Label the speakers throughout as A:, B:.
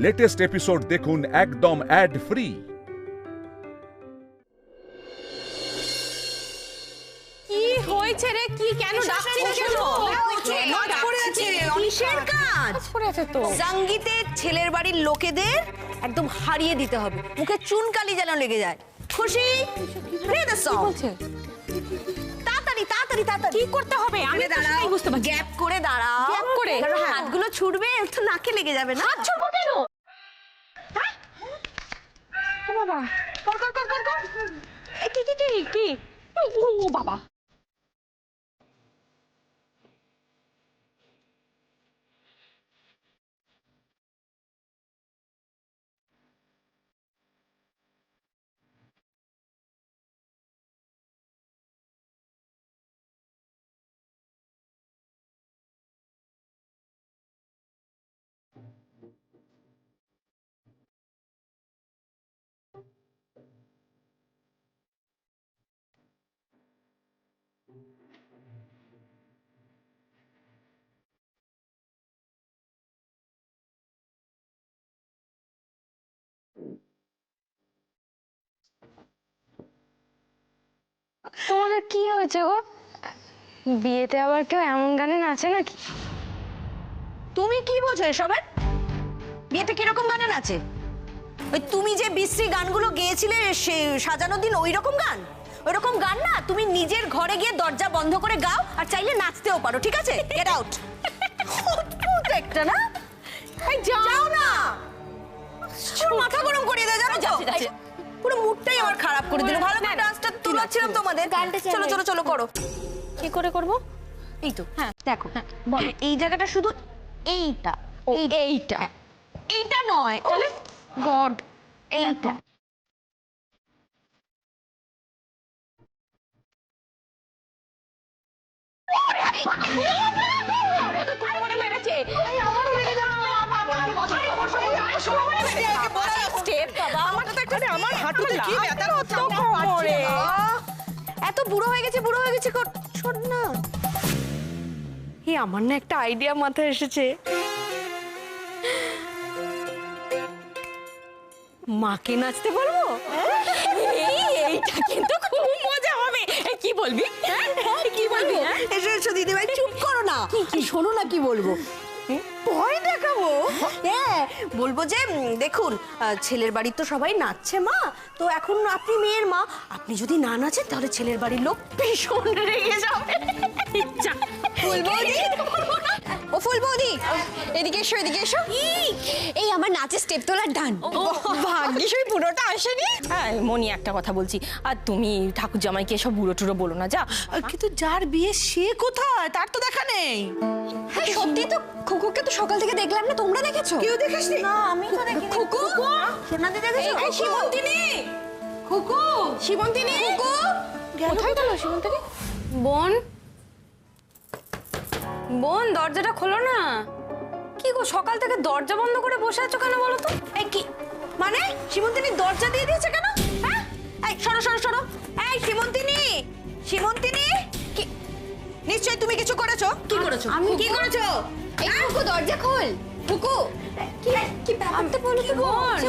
A: Latest episode দেখুন একদম add free.
B: কি হয়েছে রে? কি কেন ডাকছিস?
C: কিসের কাজ
B: পড়ে আছে তো।
C: সঙ্গীতের ছেলের বাড়ির লোকেদের একদম হারিয়ে দিতে হবে, মুখে চুনকালি যেন লেগে যায়। খুশি? Play the song. তাড়াতাড়ি তাড়াতাড়ি তাড়াতাড়ি
B: কি করতে হবে? আমি তো সেটাই বুঝতে পারছি।
C: গ্যাপ করে দাঁড়াও।
B: গ্যাপ করে?
C: হাতগুলো ছুটবে, তো নাকে লেগে যাবে না।
B: হাত ছুটবো কেন? হ্যাঁ? ও বাবা, কর কর কর কর কর। কি? ও বাবা।
D: তোমাদের কি হয়েছে গো? বিয়েতে আবার কেউ এমন গানে নাচে নাকি?
C: তুমি কি বোঝো এসবের? বিয়েতে কিরকম গান আছে? ওই তুমি যে বিশ্রী গানগুলো গেয়েছিলে সে সাজানোর দিন, ওই রকম গান? ওই রকম গান না, তুমি নিজের ঘরে গিয়ে দরজা বন্ধ করে গাও, আর চাইলে নাচতেও পারো, ঠিক আছে? Get out. একটা না, এই যাও না, পুরো মাথা গরম করিয়ে দেয়, জানো তো? পুরো মুডটাই আমার খারাপ করে দিল। ভালো করে ডান্সটা তোলাচ্ছিলাম তোমাদের। চলো চলো চলো করো।
B: কি করে করব?
C: এই তো,
B: হ্যাঁ
C: দেখো বলো, এই জায়গাটা শুধু এইটা,
B: এইটা এইটা নয়, তাহলে
D: গড, এইটা।
C: এত বুড়ো হয়ে গেছে শোন না।
D: আমার না একটা আইডিয়া মাথায় এসেছে। মাকে নাচতে বলবো?
B: এইটা কিন্তু খুব মজা হবে। কি বলবি?
C: কি বলবো? এসো এসো দিদিভাই, চুপ করো না, শোনো না কি বলবো। ভয় দেখাবো? হ্যাঁ, বলবো যে দেখুন, ছেলের বাড়ির তো সবাই নাচছে মা, তো এখন আপনি মেয়ের মা, আপনি যদি না নাচেন তাহলে ছেলের বাড়ির লোক ভীষণ রেগে যাবে।
E: ফুলবৌদি, ও ফুলবৌদি, এদিকে এসো এদিকে এসো। এই আমার নাচের স্টেপ তোলার ডান। ভাগ্যিস ওই পুরোটা আসেনি।
B: হ্যাঁ মনি, একটা কথা বলছি, আর তুমি ঠাকুর জামাইকে এসব বুড়ো টুড়ো বলো না, যা।
F: কিন্তু যার বিয়ে সে কোথায়, তার তো দেখা নেই।
E: হ্যাঁ সত্যি তো, খুকুকে তো সকাল থেকে দেখলাম না, তোমরা দেখেছো?
F: কেউ দেখিসনি?
C: না, আমি তো দেখিনি।
E: খুকু,
C: সোনাদি দেখেছো?
E: এই শিবন্তিনী, খুকু, শিবন্তিনী, খুকু
B: কোথায় গেল শিবন্তী?
D: বোন, বোন, দরজাটা খোলো না। কি গো, সকাল থেকে দরজা বন্ধ করে বসে আছো কেন বলো তো?
C: এই কি মানে? সীমন্তিনী দরজা দিয়ে দিয়েছে কেন? হ্যাঁ, এই সরো সরো সরো। এই সীমন্তিনী, সীমন্তিনী, কি নিশ্চয়ই তুমি কিছু করেছো? কি করেছো?
E: আমি
C: কি করেছো?
E: এই খুকু দরজা খোল। খুকু, কি ব্যাপারটা বলো তো বোন?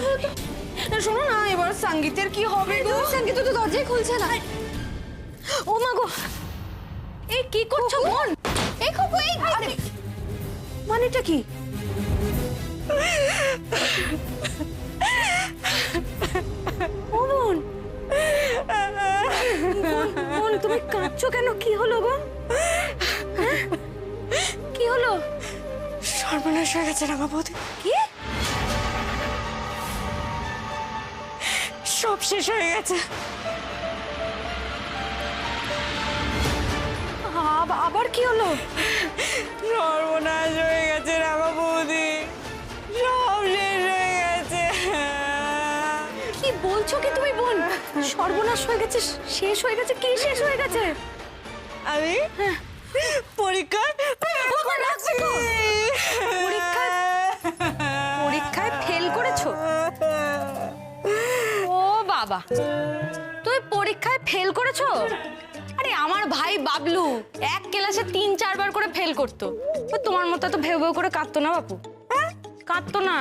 C: শোনো না, এবার সঙ্গীতের কি হবে গো?
E: সঙ্গীত তো দরজাই খুলছে না।
C: ও মা গো, এই কি করছো বোন?
E: এই খুকু, এই
C: মানেটা কি? ও বোন, বোন তুমি কাঁদছো কেন? কি হলো গো? হ্যাঁ? কি হলো?
D: সর্বনাশ হয়ে গেছে রাঙাবতী।
C: কি?
D: সব শেষ হয়ে গেছে।
C: আবার কি হলো?
D: সর্বনাশ হয়ে গেছে রাঙাবতী, সব শেষ হয়ে গেছে।
C: কি বলছো কি তুমি বোন? সর্বনাশ হয়ে গেছে, শেষ হয়ে গেছে? কি শেষ হয়ে গেছে?
D: আমি পরীক্ষায়
C: পরীক্ষায় ফেল করেছো?
D: ও বাবা, তুই পরীক্ষায় ফেল করেছো? আরে আমার ভাই বাবলু এক ক্লাসে 3-4 বার করে ফেল করতো। তোমার মতো তো ভেউ ভেউ করে কাঁদতো না বাপু, হ্যাঁ কাঁদতো না।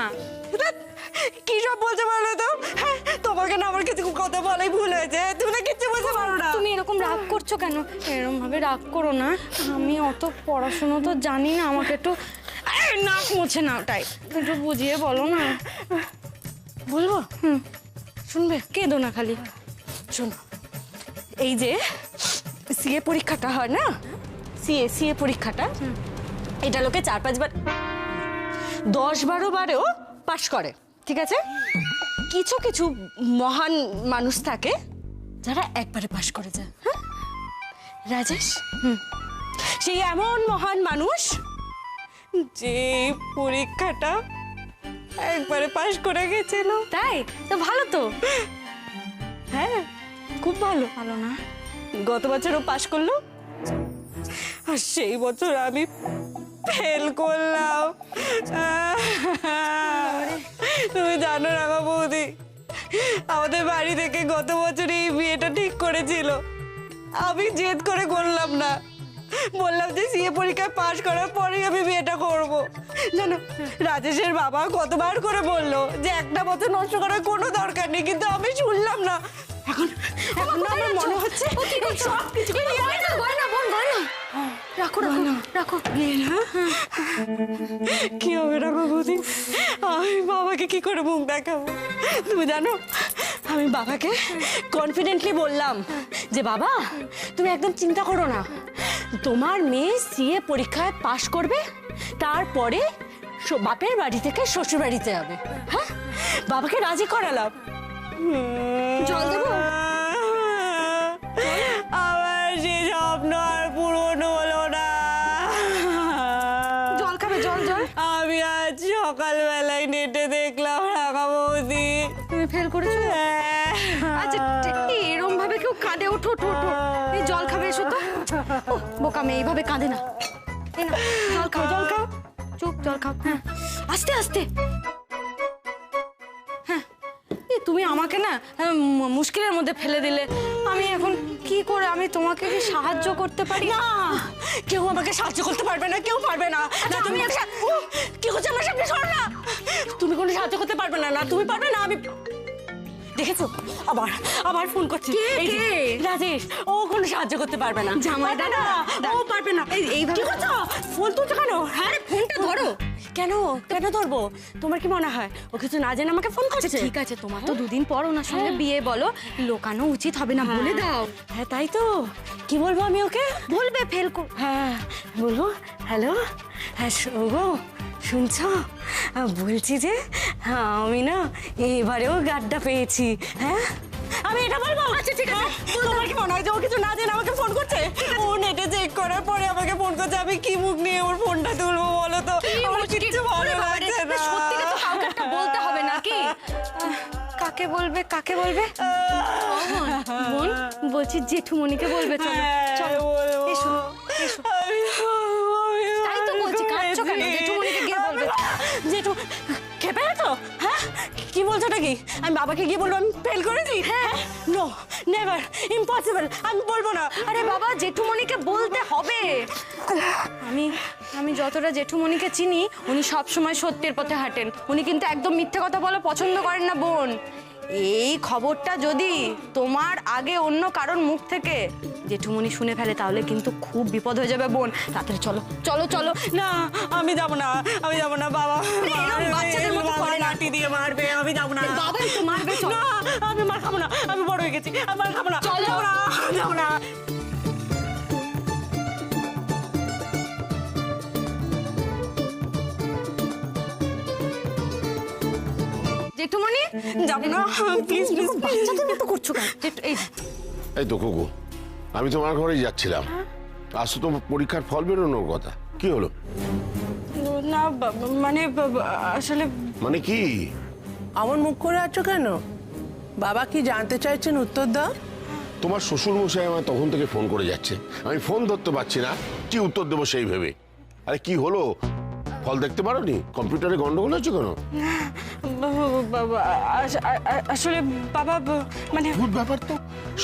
F: কি সব বলতে পারো তো? হ্যাঁ, তোমাকে না আমার কিছু কথা বলাই ভুল হয়েছে, তুমি না কিচ্ছু বলতে পারো না।
D: তুমি এরকম রাগ করছো কেন? এরকম ভাবে রাগ করো না, আমি অত পড়াশোনা তো জানি না, আমাকে একটু নাক মুছে না, ওটাই একটু বুঝিয়ে বলো না।
F: বলবো?
D: শুনবে? কেঁদো না খালি।
F: শোনো, এই যে সিএ পরীক্ষাটা হয় না, সিএ পরীক্ষাটা, এটা লোকে 4-5 বার 10-12 বারেও পাশ করে, ঠিক আছে? কিছু কিছু মহান মানুষ থাকে যারা একবারে পাশ করে যায়। হ্যাঁ রাজেশ, সেই এমন মহান মানুষ যে পরীক্ষাটা একবারে পাশ করে গেছিল।
D: তাই তো ভালো তো।
F: হ্যাঁ খুব ভালো।
D: ভালো না?
F: গত বছরও পাশ করলো, আর সেই বছর আমি ফেল করলাম। তুমি জানো না গো বৌদি, আমাদের বাড়ি থেকে গত বছর এই বিয়েটা ঠিক করেছিল, আমি জেদ করে করলাম না, বললাম যে সিএ পরীক্ষায় পাশ করার পরেই আমি বিয়েটা করব। জানো রাজেশের বাবা কতবার করে বললো যে একটা বছর নষ্ট করার কোনো দরকার নেই, কিন্তু আমি শুনলাম না। এখন এখন না আমার মনে হচ্ছে সব কিছু
D: রাখো রাখো রাখো।
F: কি হবে না বাবুদি, আমি বাবাকে কি করে মুখ দেখাবো? তুমি জানো আমি বাবাকে কনফিডেন্টলি বললাম যে বাবা তুমি একদম চিন্তা করো না, তোমার মেয়ে সিএ পরীক্ষায় পাশ করবে, তারপরে বাপের বাড়ি থেকে শ্বশুর বাড়িতে যাবে। হ্যাঁ বাবাকে রাজি করালাম।
D: জল দেবো?
F: আমার সে স্বপ্ন আর পূরণ হলো না।
D: জল খাবে? জল জল।
F: আমি আজ সকালবেলায় নেটে দেখলাম রাখা বৌদি
D: তুমি ফেল করেছো? আচ্ছা এরম ভাবে কেউ কাঁদে? ওঠো ওঠো ওঠো, এই জল খাবে, এসো তো। উহ, বোকা মেয়ে এইভাবে কাঁদে না। এই না জল খাও, জল খাও, চুপ জল খাও। হ্যাঁ আস্তে আস্তে। হ্যাঁ তুমি আমাকে না মুশকিলের মধ্যে ফেলে দিলে, আমি এখন কি করে, আমি তোমাকে কি সাহায্য করতে পারি?
F: না, কেউ আমাকে সাহায্য করতে পারবে না, কেউ পারবে না। না তুমি কি হচ্ছে আমার সামনে সরো না, তুমি কোনো সাহায্য করতে পারবে না। না তুমি পারবে না। আমি দেখেছো আবার আবার ফোন করছি। এই যে রাজেশ, ও কোনো সাহায্য করতে পারবে না।
D: জামাই
F: পারবে
D: দাদা,
F: না, ও পারবে না।
D: এইভাবে
F: কি করছো? ফোন তুলছো কেন? হ্যাঁ ফোনটা ধরো। কেন কেন ধরবো? তোমার কি মনে হয় ও কিছু না জেনে আমাকে ফোন করছে?
D: ঠিক আছে, তোমার তো দুদিন পর ওনার সঙ্গে বিয়ে, বলো লোকানো উচিত হবে না, বলে দাও।
F: হ্যাঁ তাই তো, কি বলবো আমি ওকে?
D: বলবে ফেল
F: হ্যাঁ বলবো। হ্যালো, হ্যাঁ গো শুনছো, বলছি যে আমি না এবারেও গাড্ডা পেয়েছি। হ্যাঁ আমি এটা বলবো? আচ্ছা ঠিক আছে। তোমার কি মনে হয় যে ও কিছু না জেনে আমাকে ফোন করছে? ও নেটে চেক করার পরে আমাকে ফোন করছে, আমি কি মুখ নিয়ে ওর ফোনটা তুলবো বলো তো? আমার কিচ্ছু ভালো লাগছে না।
D: সত্যিটা তো কাউকে একটা বলতে হবে নাকি? কাকে বলবে, কাকে বলবে? বোন বলছি জেঠুমনিকে বলবে। চলো চলো এসো এসো। তাই তো বলছি, কাঁদছো কেন? জেঠুমনিকে গিয়ে বলবে।
F: জেঠু খেপে গেছো? হ্যাঁ কি বলছো নাকি? আমি বাবাকে গিয়ে বলবো আমি ফেল করেছি? হ্যাঁ নো, নেভার, ইম্পসিবল, আমি বলবো না।
D: আরে বাবা, জেঠুমনিকে বলতে হবে। আমি যতটা জেঠুমনিকে চিনি, উনি সব সময় সত্যের পথে হাঁটেন, উনি কিন্তু একদম মিথ্যে কথা বলা পছন্দ করেন না বোন। এই খবরটা যদি তোমার আগে অন্য কারোর মুখ থেকে জেঠুমনি শুনে ফেলে, তাহলে কিন্তু খুব বিপদ হয়ে যাবে বোন। তাড়াতাড়ি চলো চলো চলো।
F: না আমি যাবো না, আমি যাবো না। বাবা
D: এরকম বাচ্চাদের মতো করে না।
F: লাঠি দিয়ে মারবে, আমি যাবো না।
D: বাবাই তো মারবে। চলো।
F: না আমি মার খাবো না, আমি বড় হয়ে গেছি, আমি মার খাবো না।
D: চলো।
F: যাবো না, যাবো না।
D: জেঠুমনি
F: যাবো না, প্লিজ প্লিজ।
D: বাচ্চাদের মতো করছো কেন? এই
G: এই তো কুকু, আমি তোমার ঘরেই যাচ্ছিলাম। আজ তো তোমার পরীক্ষার ফল বেরোনোর কথা, কি হলো?
F: না মানে আসলে
G: মানে কি?
H: আমার মুখ করে আছো কেন? বাবা কি জানতে চাইছেন, উত্তর দাও।
G: তোমার শ্বশুর মশাই আমার তখন থেকে ফোন করে যাচ্ছে, আমি ফোন ধরতে পারছি না, কি উত্তর দেবো সেই ভেবে। আরে কি হলো? ফল দেখতে পারোনি? কম্পিউটারে গন্ডগোল হচ্ছে কেন?
F: আসলে বাবা মানে
G: ভূত ব্যাপার তো,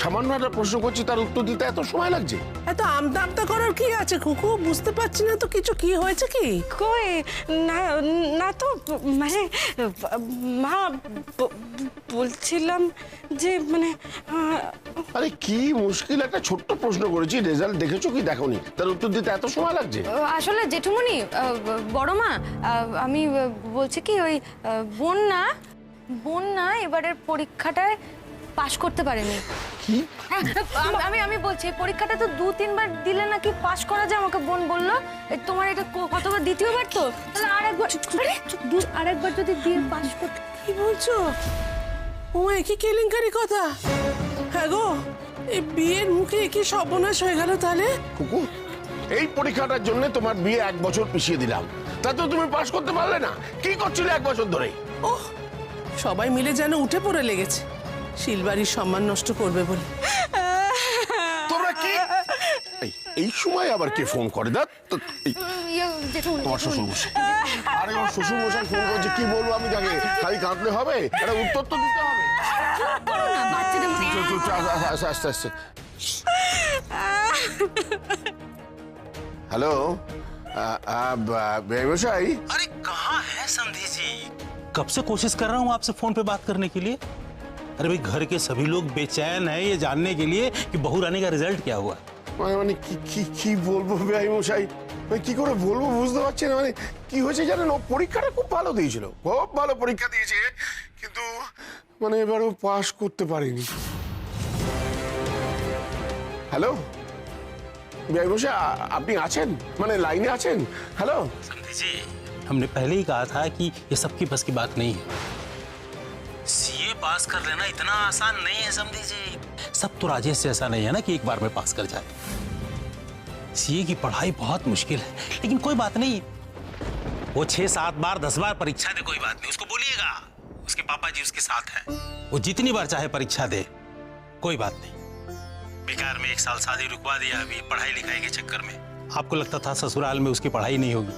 G: সামান্য একটা প্রশ্ন করছি, তার উত্তর দিতে এত সময় লাগছে?
H: এত আমতা আমতা করার কি আছে খুকু? বুঝতে পারছি না তো কিছু, কি হয়েছে কি?
F: কই না, না তো মানে মা বলছিলাম যে মানে
G: আরে কি মুশকিল, একটা ছোট্ট প্রশ্ন করেছি, রেজাল্ট দেখেছো কি দেখোনি, তার উত্তর দিতে এত সময় লাগছে?
D: আসলে জেঠুমনি, বড় মা, আমি বলছি কি ওই বোন না এবারের পরীক্ষাটায় পাশ করতে পারেনি।
G: কি?
D: আমি বলছি পরীক্ষাটা তো 2-3 বার দিলে নাকি পাশ করা যায়, আমাকে বোন বললো। তোমার এটা কতবার, দ্বিতীয়বার তো? তাহলে আরেকবার যদি দিয়ে পাশ করতে।
H: কি বলছো? ও কি কেলেঙ্কারি কথা! হ্যাঁ গো, এই বিয়ের মুখে কি সর্বনাশ হয়ে গেল তাহলে?
G: কুকু, এই পরীক্ষাটার জন্য তোমার বিয়ে 1 বছর পিছিয়ে দিলাম, তাতেও তুমি পাশ করতে পারলে না। কি করছিলে 1 বছর ধরে?
H: ওহ, সবাই মিলে যেন উঠে পড়ে লেগেছে শিলবাড়ির সম্মান নষ্ট করবে বলে।
G: তোমরা কি এই সময় আবার কে ফোন করে? দাঁত তোমার শ্বশুর মশাই। আরে ওর শ্বশুর মশাই ফোন করছে, কি বলবো আমি তাকে? খালি কাঁদলে হবে? একটা উত্তর তো দিতে হবে। আস্তে আস্তে। हेलो बेमशाई।
I: अरे कहाँ है समधी जी? कब से कोशिश कर रहा हूँ आपसे फोन पे बात करने के लिए। अरे भाई घर के सभी लोग बेचैन हैं ये जानने के लिए कि बहू रानी का रिजल्ट क्या हुआ।
G: মানে কি বলবো বেমশাই, মানে কি করে বলবো বুঝতে পারছি না। মানে কি হয়েছে জানেন, ও পরীক্ষাটা খুব ভালো দিয়েছিল, খুব ভালো পরীক্ষা দিয়েছে, কিন্তু মানে এবারও পাশ করতে পারেনি। হ্যালো बेमशाई, আপনি আছেন? মানে লাইনে আছেন? हेलो
I: समधी जी, हमने पहले ही कहा था कि ये सबकी बस की बात नहीं है। सीए पास कर लेना इतना आसान नहीं है समधी जी। सब तो राजेश से ऐसा नहीं है ना कि एक बार में पास कर जाए। सीए की पढ़ाई बहुत मुश्किल है, लेकिन कोई बात नहीं, वो 6-7 बार 10 बार परीक्षा दे, कोई बात नहीं, उसको बोलिएगा उसके पापा जी उसके साथ हैं, वो जितनी बार चाहे परीक्षा दे, कोई बात नहीं। बेकार में 1 साल शादी रुकवा दिया अभी पढ़ाई लिखाई के चक्कर में। आपको लगता था ससुराल में उसकी पढ़ाई नहीं होगी,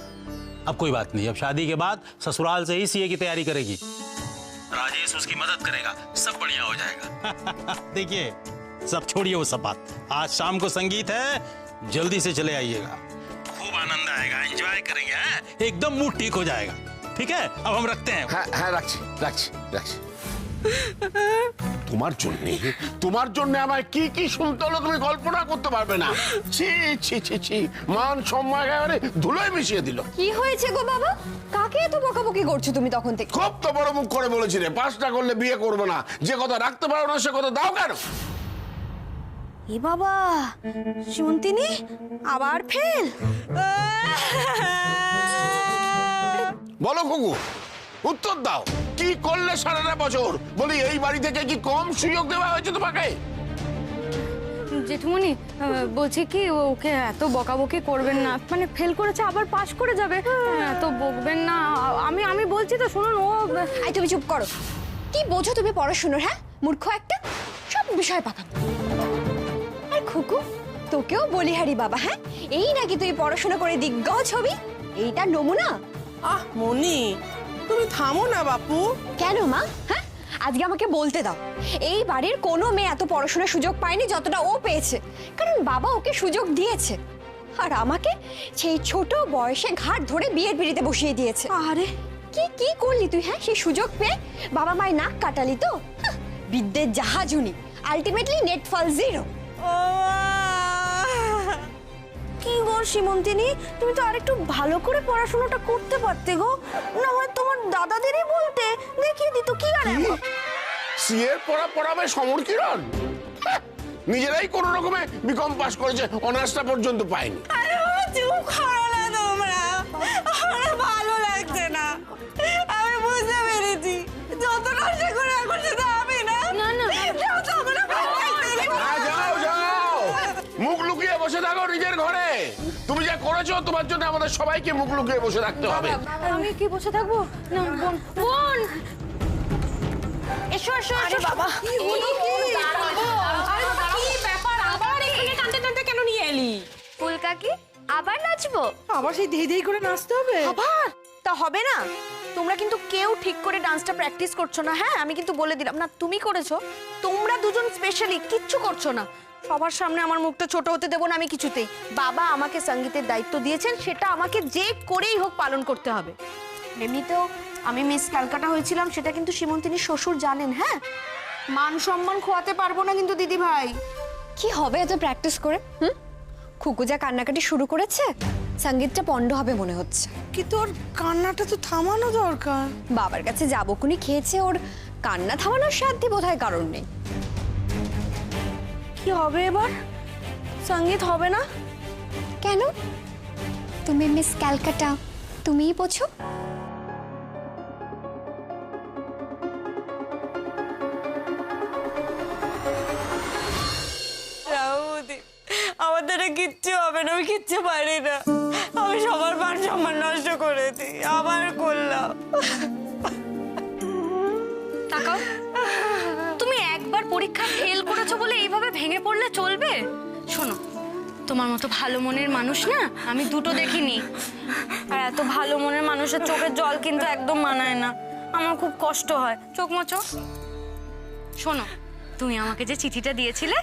I: अब कोई बात नहीं, अब शादी के बाद ससुराल से ही सीए की तैयारी करेगी, राजेश उसकी मदद करेगा, सब बढ़िया हो जाएगा। देखिए सब छोड़िए वो सब बात, आज शाम को संगीत है, जल्दी से चले आइएगा, खूब आनंद आएगा, एंजॉय करेंगे, हैं? एकदम मूड ठीक हो जाएगा। ठीक है, अब हम रखते हैं।
G: হ্যাঁ হ্যাঁ, রাখছি রাখছি রাখছি। তোমার জন্য আমায় কি কি শুনতে হলো তুমি কল্পনা করতে পারবে না। ছি ছি ছি ছি, মান সম্মান একেবারে ধুলোয় মিশিয়ে দিল।
E: কি হয়েছে গো বাবা? কাকে এত বকাবকি করছো তুমি তখন থেকে?
G: খুব তো বড় মুখ করে বলেছি রে, পাস না করলে বিয়ে করবে না, যে কথা রাখতে পারো না সে কথা দাও কেন?
D: এ বাবা, শুনতিনি আবার ফেল।
G: বলো কুকু, উত্তর দাও, কি করলে সারাটা বছর? বলি এই বাড়ি থেকে কি কম সুযোগ দেওয়া হয়েছে তোমাকে?
D: জেঠুমনি বলছি কি ওকে এত বকাবকি করবেন না, মানে ফেল করেছে আবার পাশ করে যাবে, এত বকবেন না। আমি বলছি তো শুনুন।
E: আই তুমি চুপ করো। কি বোঝো তুমি পড়াশোনার? হ্যাঁ মূর্খ একটা, সব বিষয় পাকা। আর খুকু তোকেও বলিহারি বাবা, হ্যাঁ এই নাকি তুই পড়াশোনা করে দিগ্গজ হবি, এইটা নমুনা।
H: আহ মনি, তুমি থামো না বাপু।
E: কেন মা? হ্যাঁ আজকে আমাকে বলতে দাও, এই বাড়ির কোনো মেয়ে এত পড়াশোনার সুযোগ পায়নি যতটা ও পেয়েছে, কারণ বাবা ওকে সুযোগ দিয়েছে, আর আমাকে সেই ছোট বয়সে ঘাট ধরে বিয়ের পিড়িতে বসিয়ে দিয়েছে। আরে কি কি করলি তুই? হ্যাঁ সেই সুযোগ পেয়ে বাবা মায়ের নাক কাটালি তো। বিদ্যের জাহাজুনি, আলটিমেটলি নেট ফল 0।
D: কি গো সীমন্তিনী, তুমি তো আরেকটু ভালো করে পড়াশোনাটা করতে পারতে গো, না হয় তোমার দাদাদেরই বলতে, দেখিয়ে দিত কি আর।
G: সিএর পড়া পড়াবে সমর কিরণ? নিজেরাই কোন রকমে বিকম পাস করেছে, অনার্সটা পর্যন্ত পায়নি।
F: আরে বাবা চুপ করো না তোমরা, আমার ভালো লাগছে না। আমি বুঝতে পেরেছি যতটা আশা করে এখন সেটা হবে না।
D: না না
G: যাও যাও, মুখ লুকিয়ে বসে থাকো নিজের ঘরে। তুমি যা করেছো তোমার জন্য আমাদের সবাইকে মুখ লুকিয়ে বসে থাকতে হবে।
D: আমি কি বসে থাকবো? না বোন, বোন এসো এসো। আরে বাবা
F: কি ব্যাপার, আবার এখানে টানতে টানতে কেন নিয়ে এলি?
C: ফুল কাকি আবার নাচবো?
F: আবার সেই ধেই ধেই করে নাচতে হবে?
C: আবার তা হবে না, তোমরা কিন্তু কেউ ঠিক করে ডান্সটা প্র্যাকটিস করছো না, হ্যাঁ আমি কিন্তু বলে দিলাম। না তুমি করেছো, তোমরা দুজন স্পেশালি কিচ্ছু করছো না। সবার সামনে আমার মুখটা ছোট হতে দেবো না আমি কিছুতেই। বাবা আমাকে সঙ্গীতের দায়িত্ব দিয়েছেন, সেটা আমাকে যে করেই হোক পালন করতে হবে। এমনিতেও আমি মিস ক্যালকাটা হয়েছিলাম, সেটা কিন্তু সীমন্তিনীর শ্বশুর জানেন। হ্যাঁ, মান সম্মান খোয়াতে পারবো না কিন্তু দিদি ভাই।
E: কি হবে এত প্র্যাকটিস করে? খুকু যা কান্নাকাটি শুরু করেছে, সঙ্গীতটা পণ্ড হবে মনে হচ্ছে।
H: কিন্তু ওর কান্নাটা তো থামানো দরকার।
E: বাবার কাছে যাবকুনি খেয়েছে, ওর কান্না থামানোর সাধ্যে বোধহয় কারণ নেই।
C: কি হবে এবার? সঙ্গীত হবে না
E: কেন? তুমি মিস ক্যালকাটা, তুমিই বোঝো।
F: আমার দ্বারা কিচ্ছু হবে না, আমি কিচ্ছু পারি না। আমি সবার মান সম্মান নষ্ট করে দিই, আবার করলাম।
D: তাকাও, তুমি একবার পরীক্ষা ফেল করেছো বলে এইভাবে ভেঙে পড়লে চলবে? শোনো, তোমার মতো ভালো মনের মানুষ না আমি দুটো দেখিনি। আর এত ভালো মনের মানুষের চোখের জল কিন্তু একদম মানায় না, আমার খুব কষ্ট হয়। চোখ মোচো। শোনো, তুমি আমাকে যে চিঠিটা দিয়েছিলে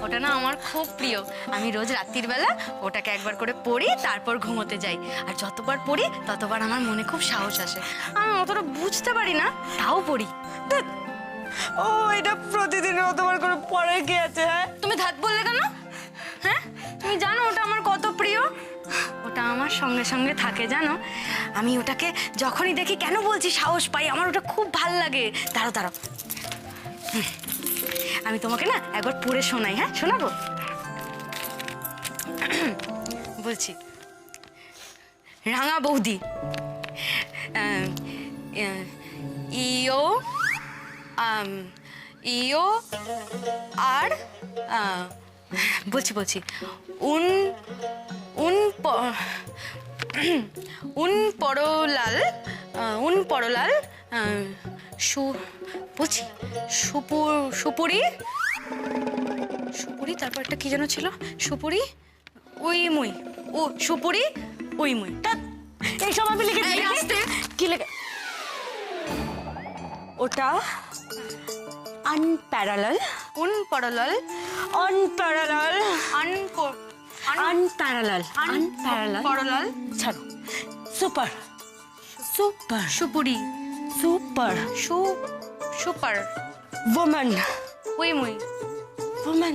D: ওটা না আমার খুব প্রিয়। আমি রোজ রাত্রির বেলা ওটাকে একবার করে পড়ি, তারপর ঘুমোতে যাই। আর যতবার পড়ি ততবার আমার মনে খুব সাহস আসে। আমি অতটা বুঝতে পারি না, তাও পড়ি।
F: ও, এটা প্রতিদিন অতবার করে পড়ে কি আছে? হ্যাঁ,
D: তুমি ধাত বললে কেন? হ্যাঁ, তুমি জানো ওটা আমার কত প্রিয়। ওটা আমার সঙ্গে সঙ্গে থাকে জানো। আমি ওটাকে যখনই দেখি, কেন বলছি সাহস পাই, আমার ওটা খুব ভাল লাগে। দাঁড়াও দাঁড়াও, আমি তোমাকে না একবার পড়ে শোনাই। হ্যাঁ, শোনাবো? বলছি, রাঙা বৌদি ইও ইও আর বলছি উন উন উন পরলাল বলছি সুপুরি, তারপর একটা কি যেন ছিল, সুপুরি ওই মুই, ও সুপুরি ওই মুই।
F: এইসব আমি লিখেছি।
D: কি লেখা?
F: ওটা unparalleled,
D: unparallel,
F: unparalleled,
D: unparallel,
F: unparalleled. ছাড়ো। সুপার, সুপার,
D: সুপুরি,
F: সুপার,
D: সুপার,
F: ওম্যান,
D: ওই মুই,
F: ওম্যান,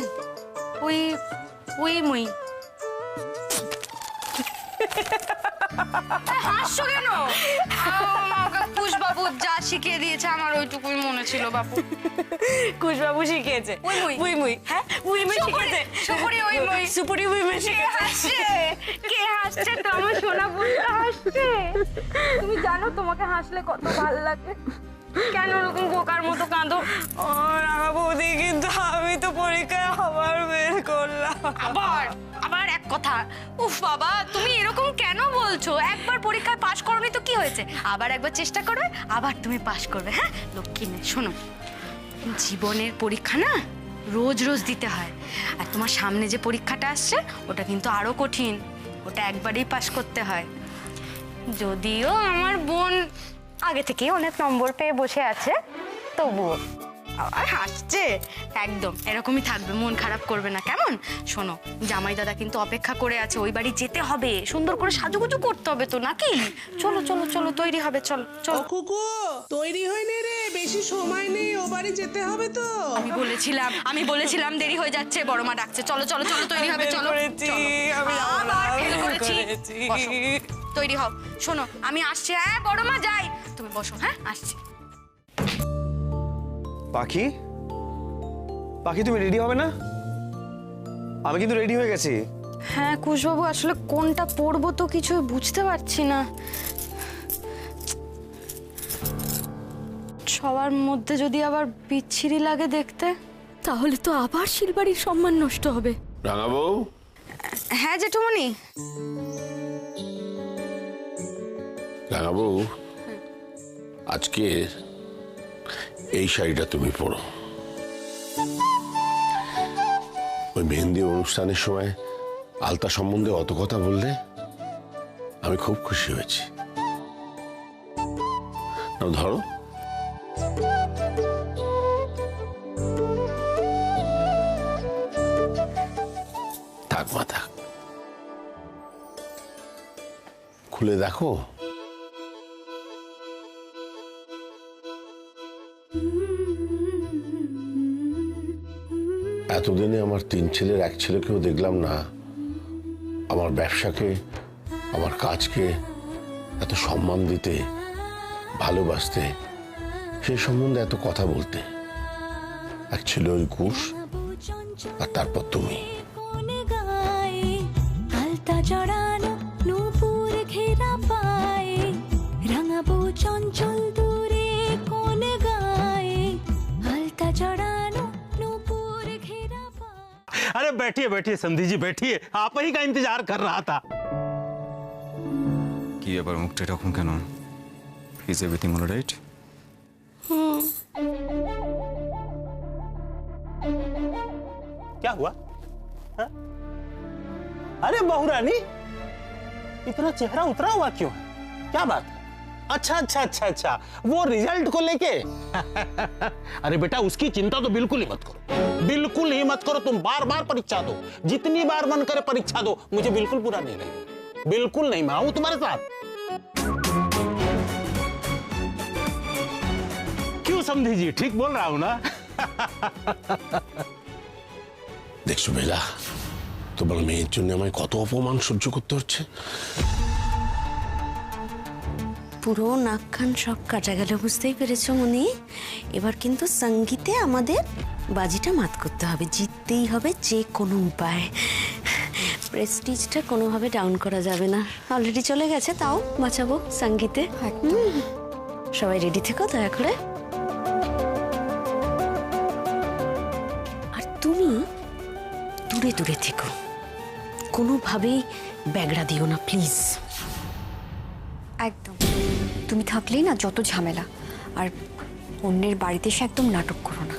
D: ওই মুই। হাসছো কেন? কুশবাবু যা শিখিয়ে দিয়েছে আমার ওইটুকুই মনে ছিল বাবু।
F: কুশবাবু শিখিয়েছে।
D: ওই মুই,
F: উই মুই। হ্যাঁ, উই মুই শিখিয়েছে।
D: সুপুরি ওই মুই,
F: সুপুরি উই মুই শিখিয়েছে।
D: কে হাসছে? তো আমার সোনা বন্ধু হাসছে। তুমি জানো তোমাকে হাসলে কত ভালো লাগে। কেন ওরকম বোকার মতো কাঁদো?
F: ও রাঙা বৌদি, কিন্তু আমি তো পরীক্ষায় আবার বের করলাম।
D: আবার এক কথা। উফ বাবা, তুমি এরকম কেন বলছো? একবার পরীক্ষায় পাশ করোনি তো কি হয়েছে? আবার একবার চেষ্টা করবে, আবার তুমি পাশ করবে। হ্যাঁ লক্ষ্মী মেয়ে, শোনো, জীবনের পরীক্ষা না রোজ রোজ দিতে হয়। আর তোমার সামনে যে পরীক্ষাটা আসছে ওটা কিন্তু আরো কঠিন, ওটা একবারেই পাশ করতে হয়। যদিও আমার বোন আগে থেকেই অনেক নম্বর পেয়ে বসে আছে, তবুও আর হাসছে। একদম এরকমই থাকবে, মন খারাপ করবে না, কেমন? শোনো, জামাই দাদা কিন্তু অপেক্ষা করে আছে, ওই বাড়ি যেতে হবে, সুন্দর করে সাজুগুজু করতে হবে তো, নাকি? চলো চলো চলো, তৈরি হবে, চলো চলো।
H: কুকু, তৈরি হয়নি রে, বেশি সময় নেই, ও বাড়ি যেতে হবে তো।
D: আমি বলেছিলাম দেরি হয়ে যাচ্ছে, বড় মা ডাকছে। চলো চলো চলো, তৈরি হবে, চলো। আবার ফেল করেছি। বসো, তৈরি হও। শোনো, আমি আসছি। হ্যাঁ বড় মা, যাই, তুমি বসো। হ্যাঁ, আসছি।
J: পাখি, পাখি তুমি রেডি হবে না? আমি কিন্তু রেডি হয়ে গেছি।
D: হ্যাঁ কুশবাবু, আসলে কোনটা পড়বো তো কিছু বুঝতে পারছি না। সবার মধ্যে যদি আবার বিচ্ছিরি লাগে দেখতে, তাহলে তো আবার শিলবাড়ির সম্মান নষ্ট হবে।
G: রাঙা বউ।
D: হ্যাঁ জেঠুমনি।
G: রাঙা বউ, আজকে এই শাড়িটা তুমি পরো। ওই মেহেন্দি অনুষ্ঠানের সময় আলতা সম্বন্ধে অত কথা বললে আমি খুব খুশি হয়েছি। ধরো। থাক মা থাক, খুলে দেখো। এতদিনে আমার 3 ছেলের 1 ছেলেকেও দেখলাম না আমার ব্যবসাকে, আমার কাজকে এত সম্মান দিতে, ভালোবাসতে, সেই সম্বন্ধে এত কথা বলতে। এক ছিল ওই কুশ, আর তারপর তুমি।
I: अरे बैठिए बैठिए समधी जी बैठिए, आप ही का इंतजार कर रहा था।
K: কি আবার মুখটা এরকম কেন? Is everything alright?
I: क्या हुआ हा? अरे बहुरानी, इतना चेहरा उतरा हुआ क्यों है? क्या बात है? अच्छा अच्छा अच्छा अच्छा, वो रिजल्ट को लेके? अरे बेटा उसकी चिंता तो बिल्कुल ही मत करो, बिल्कुल ही मत करो। तुम बार बार परीक्षा दो, जितनी बार मन करे परीक्षा दो, मुझे बिल्कुल बुरा नहीं लगेगा, बिल्कुल नहीं। मैं हूं तुम्हारे साथ। क्यों समधी जी, ठीक बोल रहा हूं ना?
G: দেখছো বেলা, তোমার মেয়ের জন্য আমায় কত অপমান সহ্য করতে হচ্ছে।
C: পুরো নাক কান সব কাটা গেল, বুঝতেই পেরেছো মনি? এবার কিন্তু সঙ্গীতে আমাদের বাজিটা মাত করতে হবে, জিততেই হবে যে কোনো উপায়। প্রেস্টিজটা কোনোভাবে ডাউন করা যাবে না। অলরেডি চলে গেছে, তাও বাঁচাবো সঙ্গীতে। সবাই রেডি থেকো দয়া করে। আর তুমি দূরে দূরে থেকো, কোনোভাবেই ব্যাগড়া দিও না প্লিজ।
E: একদম, তুমি থাকলেই না যত ঝামেলা। আর অন্যের বাড়িতে এসে একদম নাটক করো না।